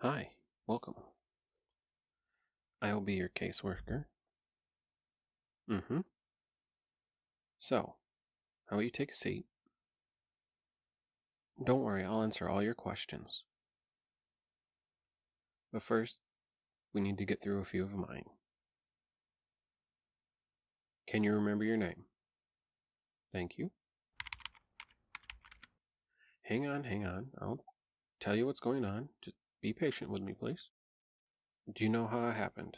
Hi, welcome. I will be your caseworker. Mm-hmm. So, how about you take a seat? Don't worry, I'll answer all your questions. But first, we need to get through a few of mine. Can you remember your name? Thank you. Hang on. I'll tell you what's going on. Just be patient with me, please. Do you know how it happened?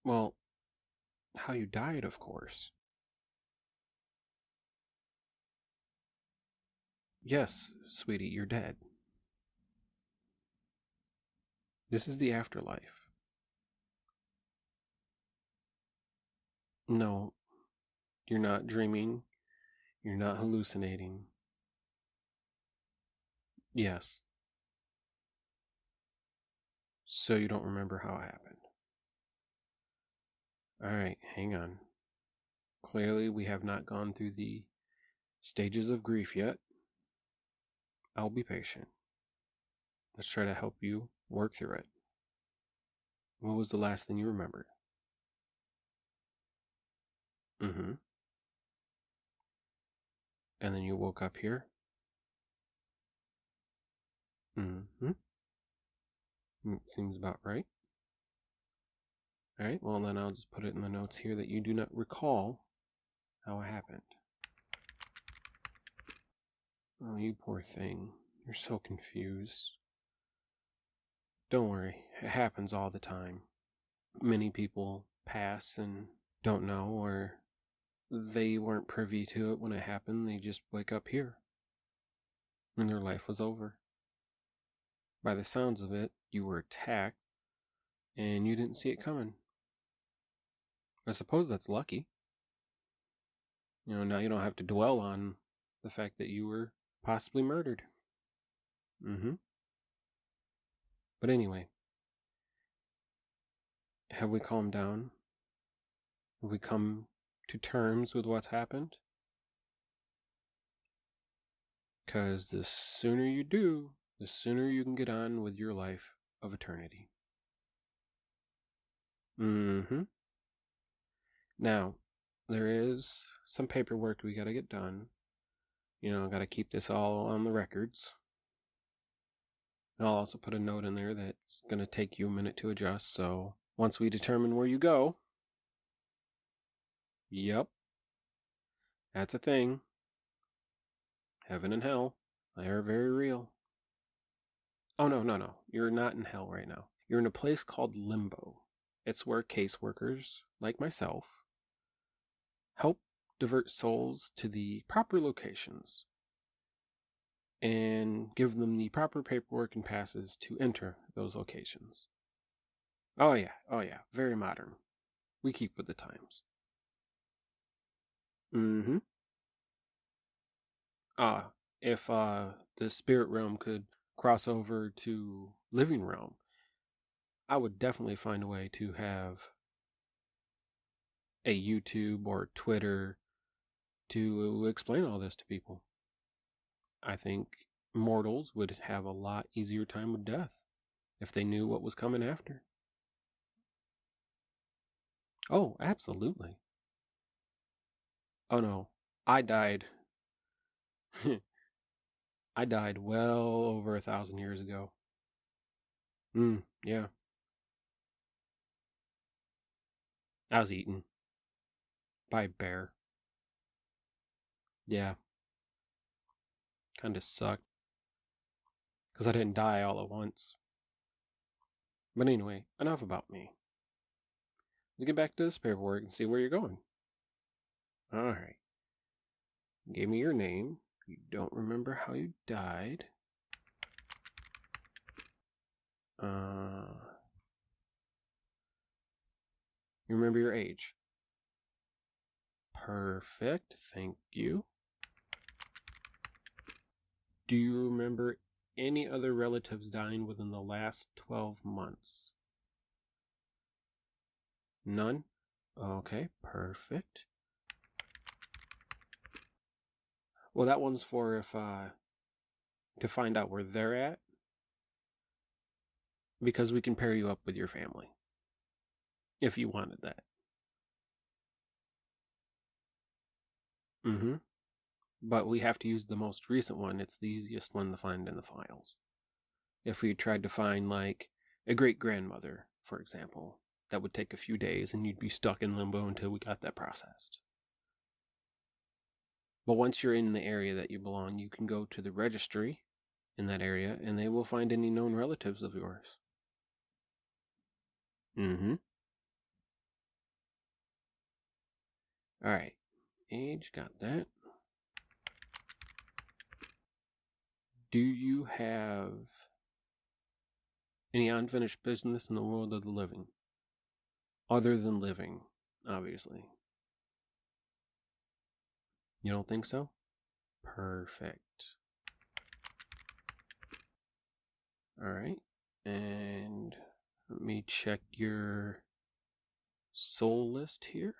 Well, how you died, of course. Yes, sweetie, you're dead. This is the afterlife. No, you're not dreaming. You're not hallucinating. Yes. So you don't remember how it happened. Alright, hang on. Clearly, we have not gone through the stages of grief yet. I'll be patient. Let's try to help you work through it. What was the last thing you remembered? Mm-hmm. And then you woke up here? Mm-hmm. It seems about right. Alright, well then I'll just put it in the notes here that you do not recall how it happened. Oh, you poor thing. You're so confused. Don't worry, it happens all the time. Many people pass and don't know, or they weren't privy to it when it happened. They just wake up here and their life was over. By the sounds of it, you were attacked and you didn't see it coming. I suppose that's lucky. Now you don't have to dwell on the fact that you were possibly murdered. Mm-hmm. But anyway, have we calmed down? Have we come to terms with what's happened? Because the sooner you do, the sooner you can get on with your life of eternity. Mm-hmm. Now, there is some paperwork we gotta get done. Gotta keep this all on the records. I'll also put a note in there that's gonna take you a minute to adjust, so once we determine where you go, yep, that's a thing. Heaven and hell, they are very real. Oh, no. You're not in hell right now. You're in a place called limbo. It's where caseworkers, like myself, help divert souls to the proper locations and give them the proper paperwork and passes to enter those locations. Oh yeah, very modern. We keep with the times. Mm-hmm. If the spirit realm could cross over to living realm, I would definitely find a way to have a YouTube or Twitter to explain all this to people. I think mortals would have a lot easier time with death if they knew what was coming after. Oh, absolutely. Oh no, I died. I died well over 1,000 years ago. Yeah. I was eaten by a bear. Yeah, kind of sucked because I didn't die all at once. But anyway, enough about me. Let's get back to this paperwork and see where you're going. Alright. Give me your name. You don't remember how you died. You remember your age. Perfect, thank you. Do you remember any other relatives dying within the last 12 months? None? Okay, perfect. Well, that one's for if, to find out where they're at. because we can pair you up with your family if you wanted that. Mm-hmm. But we have to use the most recent one. It's the easiest one to find in the files. If we tried to find, like, a great grandmother, for example, that would take a few days and you'd be stuck in limbo until we got that processed. But once you're in the area that you belong, you can go to the registry in that area and they will find any known relatives of yours. Mm-hmm. All right. Age, got that. Do you have any unfinished business in the world of the living? Other than living, obviously. You don't think so? Perfect. All right. And let me check your soul list here.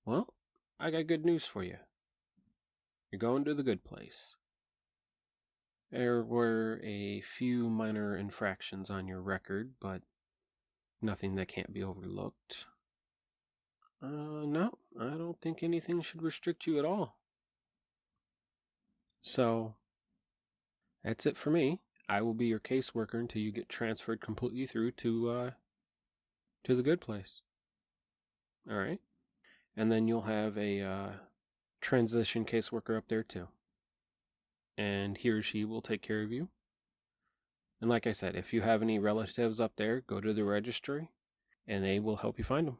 Well, I got good news for you. You're going to the good place. There were a few minor infractions on your record, but nothing that can't be overlooked. No, I don't think anything should restrict you at all. So, that's it for me. I will be your caseworker until you get transferred completely through to the good place. All right? And then you'll have a transition caseworker up there too. And he or she will take care of you. And like I said, if you have any relatives up there, go to the registry and they will help you find them.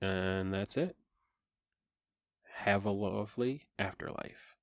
And that's it. Have a lovely afterlife.